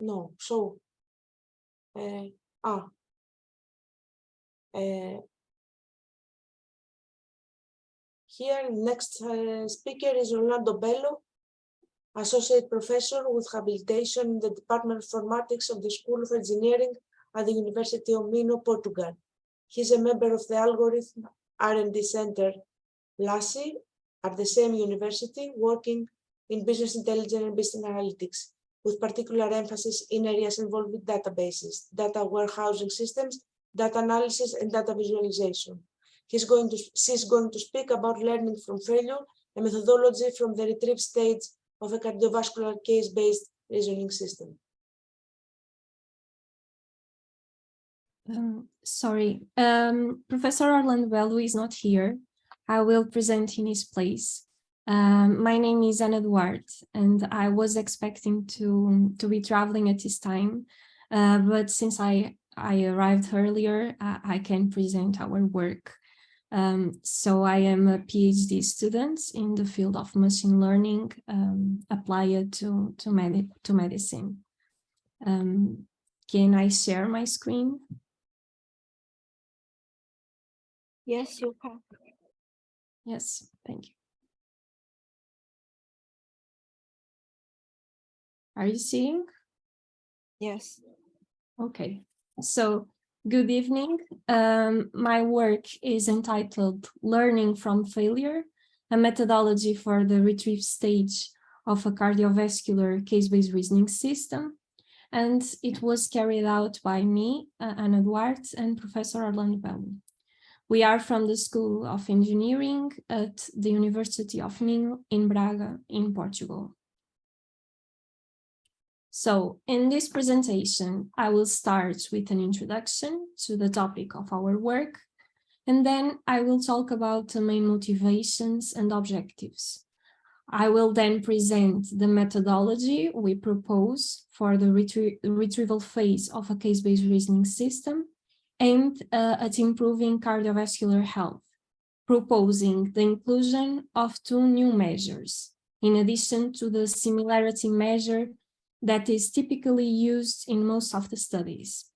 no, so, here, next speaker is Belo, Associate Professor with habilitation in the Department of Informatics of the School of Engineering at the University of Minho, Portugal. He's a member of the Algorithm R&D Center, LASI, at the same university, working in business intelligence and business analytics, with particular emphasis in areas involving databases, data warehousing systems, data analysis, and data visualization. She's going to speak about learning from failure, a methodology from the retrieve stage of a cardiovascular case-based reasoning system. Sorry, Professor Orlando Belo is not here. I will present in his place. My name is Ana Duarte, and I was expecting to be traveling at this time, but since I arrived earlier, I can present our work. So I am a PhD student in the field of machine learning applied to medicine. Can I share my screen? Yes, you can. Yes, thank you. Are you seeing? Yes. Okay, so good evening. My work is entitled Learning from Failure, a methodology for the retrieve stage of a cardiovascular case-based reasoning system. And it was carried out by me, Ana Duarte, and Professor Orlando Belo. We are from the School of Engineering at the University of Minho in Braga, in Portugal. So in this presentation, I will start with an introduction to the topic of our work, and then I will talk about the main motivations and objectives. I will then present the methodology we propose for the retrieval phase of a case-based reasoning system aimed at improving cardiovascular health, proposing the inclusion of 2 new measures, in addition to the similarity measure that is typically used in most of the studies.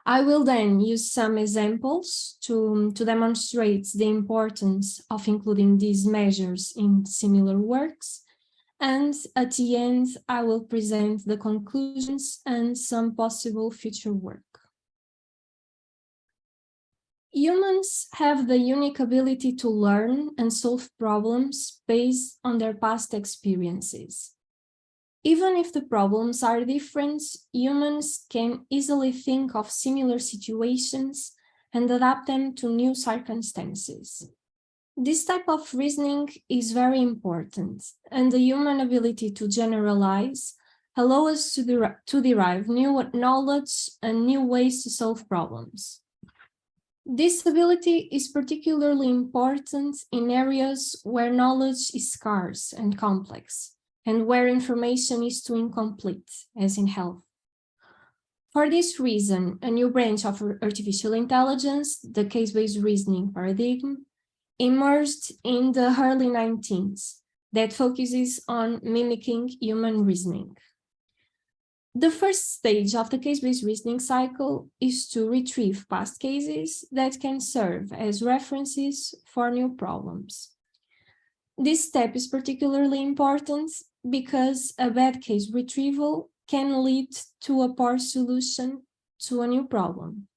I will then use some examples to demonstrate the importance of including these measures in similar works, and at the end, I will present the conclusions and some possible future work. Humans have the unique ability to learn and solve problems based on their past experiences. Even if the problems are different, humans can easily think of similar situations and adapt them to new circumstances. This type of reasoning is very important, and the human ability to generalize allows us to derive new knowledge and new ways to solve problems. This ability is particularly important in areas where knowledge is scarce and complex, and where information is too incomplete, as in health. For this reason, a new branch of artificial intelligence, the case-based reasoning paradigm, emerged in the early 19th that focuses on mimicking human reasoning. The first stage of the case-based reasoning cycle is to retrieve past cases that can serve as references for new problems. This step is particularly important because a bad case retrieval can lead to a poor solution to a new problem.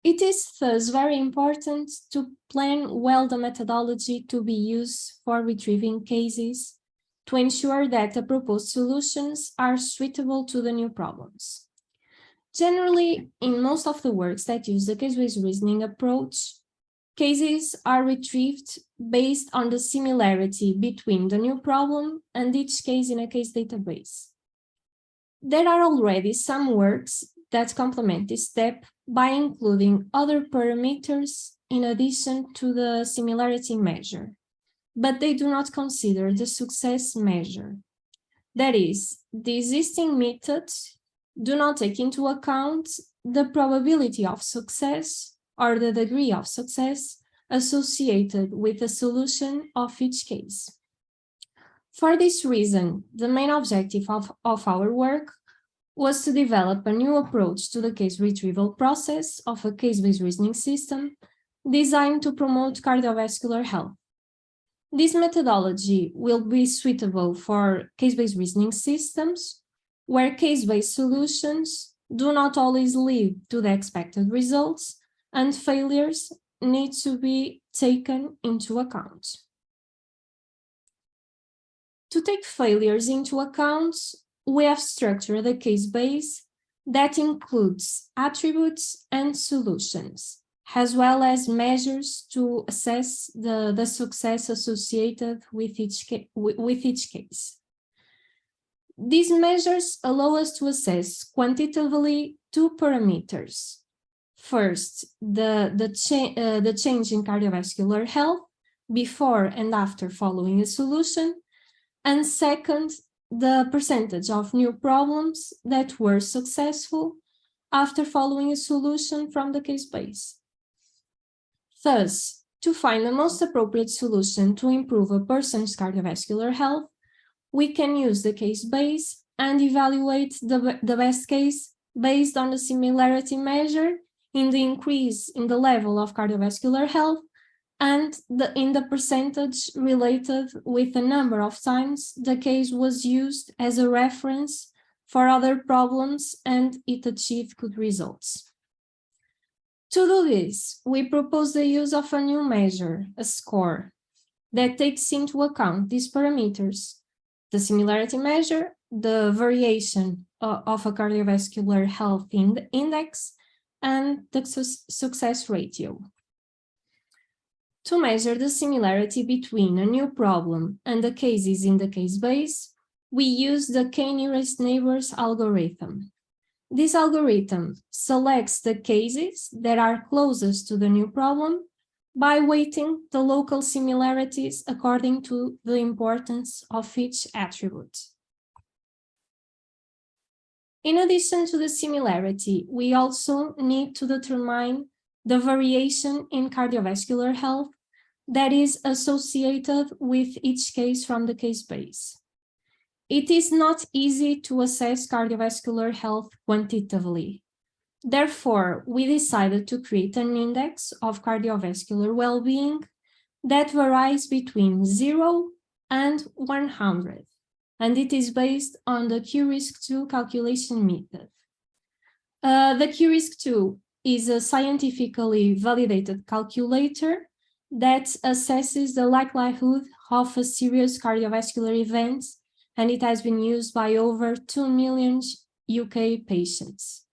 It is thus very important to plan well the methodology to be used for retrieving cases to ensure that the proposed solutions are suitable to the new problems. Generally, in most of the works that use the case-based reasoning approach, cases are retrieved based on the similarity between the new problem and each case in a case database. There are already some works that complement this step by including other parameters in addition to the similarity measure, but they do not consider the success measure. That is, the existing methods do not take into account the probability of success or the degree of success associated with the solution of each case. For this reason, the main objective of our work was to develop a new approach to the case retrieval process of a case-based reasoning system designed to promote cardiovascular health. This methodology will be suitable for case-based reasoning systems where case-based solutions do not always lead to the expected results and failures need to be taken into account. To take failures into account, we have structured a case base that includes attributes and solutions, as well as measures to assess the success associated with each case. These measures allow us to assess quantitatively two parameters. First, the change in cardiovascular health before and after following a solution, and second, the percentage of new problems that were successful after following a solution from the case base. Thus, to find the most appropriate solution to improve a person's cardiovascular health, we can use the case base and evaluate the best case based on the similarity measure in the increase in the level of cardiovascular health and in the percentage related with the number of times the case was used as a reference for other problems and it achieved good results. To do this, we propose the use of a new measure, a score, that takes into account these parameters: the similarity measure, the variation of a cardiovascular health index, and the success ratio. To measure the similarity between a new problem and the cases in the case base, we use the k-nearest neighbors algorithm. This algorithm selects the cases that are closest to the new problem by weighting the local similarities according to the importance of each attribute. In addition to the similarity, we also need to determine the variation in cardiovascular health that is associated with each case from the case base. It is not easy to assess cardiovascular health quantitatively. Therefore, we decided to create an index of cardiovascular well-being that varies between 0 and 100, and it is based on the Q-risk-2 calculation method. The Q-risk-2 is a scientifically validated calculator that assesses the likelihood of a serious cardiovascular event, and it has been used by over 2 million UK patients.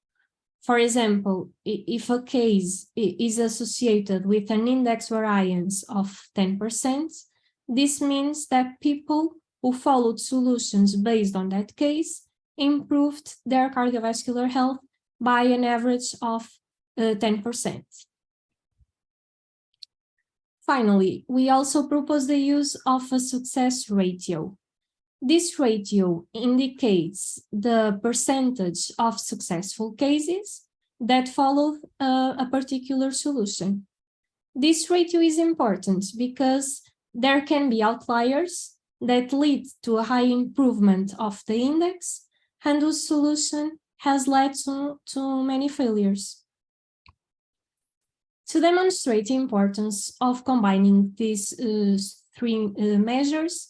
For example, if a case is associated with an index variance of 10%, this means that people who followed solutions based on that case improved their cardiovascular health by an average of 10%. Finally, we also propose the use of a success ratio. This ratio indicates the percentage of successful cases that follow a particular solution. This ratio is important because there can be outliers that lead to a high improvement of the index and whose solution has led to many failures. To demonstrate the importance of combining these three measures,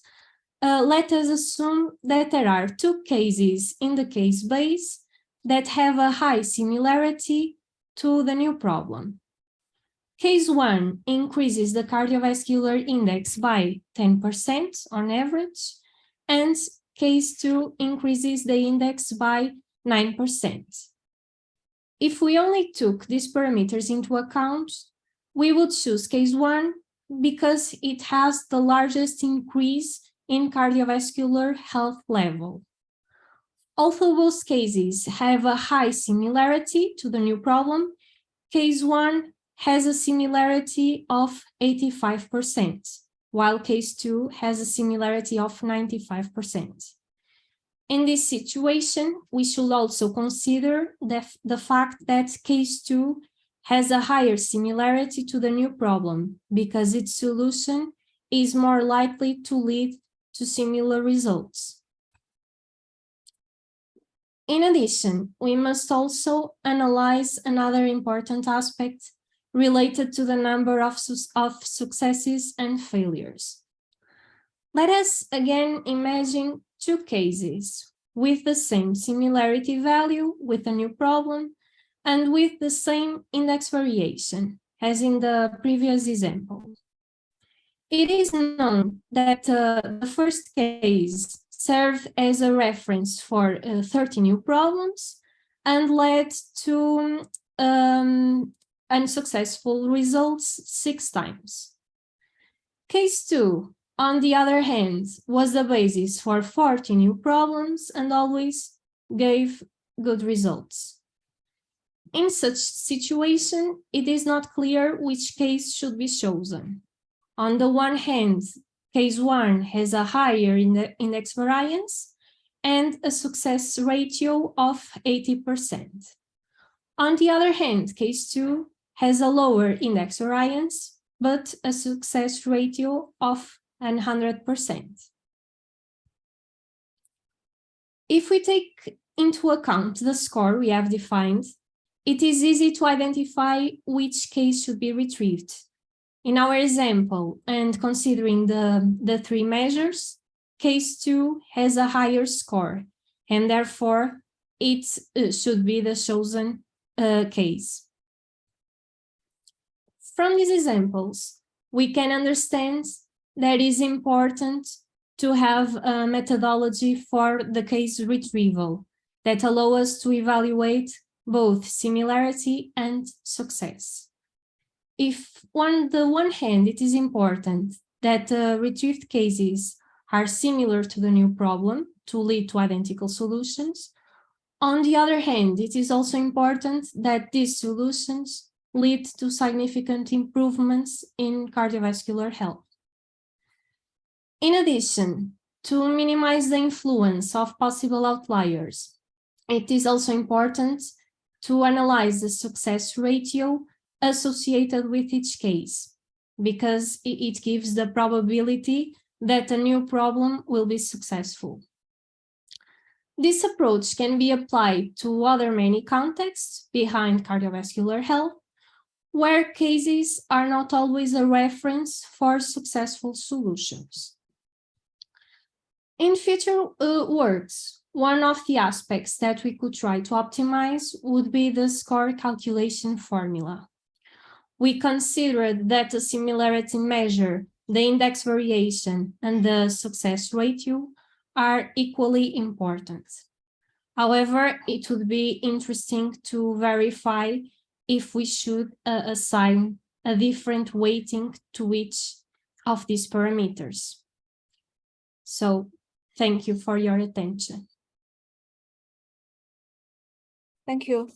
let us assume that there are two cases in the case base that have a high similarity to the new problem. Case 1 increases the cardiovascular index by 10% on average, and case 2 increases the index by 9%. If we only took these parameters into account, we would choose case 1 because it has the largest increase in cardiovascular health level. Although both cases have a high similarity to the new problem, case 1 has a similarity of 85%, while case 2 has a similarity of 95%. In this situation, we should also consider the fact that case 2 has a higher similarity to the new problem because its solution is more likely to lead to similar results. In addition, we must also analyze another important aspect related to the number of successes and failures. Let us again imagine two cases with the same similarity value with a new problem and with the same index variation as in the previous example. It is known that the first case served as a reference for 30 new problems and led to unsuccessful results 6 times. Case 2, on the other hand, was the basis for 40 new problems and always gave good results. In such situation, it is not clear which case should be chosen. On the one hand, case 1 has a higher index variance and a success ratio of 80%. On the other hand, case 2 has a lower index variance, but a success ratio of 100%. If we take into account the score we have defined, it is easy to identify which case should be retrieved. In our example, and considering the 3 measures, case 2 has a higher score, and therefore it should be the chosen case. From these examples, we can understand that it is important to have a methodology for the case retrieval that allow us to evaluate both similarity and success. If on the one hand, it is important that retrieved cases are similar to the new problem to lead to identical solutions, on the other hand, it is also important that these solutions lead to significant improvements in cardiovascular health. In addition, to minimize the influence of possible outliers, it is also important to analyze the success ratio associated with each case, because it gives the probability that a new problem will be successful. This approach can be applied to other many contexts behind cardiovascular health, where cases are not always a reference for successful solutions. In future works, one of the aspects that we could try to optimize would be the score calculation formula. We considered that the similarity measure, the index variation, and the success ratio are equally important. However, it would be interesting to verify if we should assign a different weighting to each of these parameters. So, thank you for your attention. Thank you,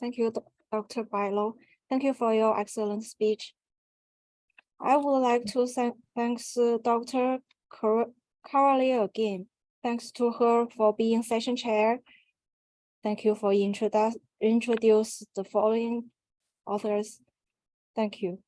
Dr. Belo. Thank you for your excellent speech. I would like to thank Dr. Carolee again. Thanks to her for being session chair. Thank you for introduce the following authors. Thank you.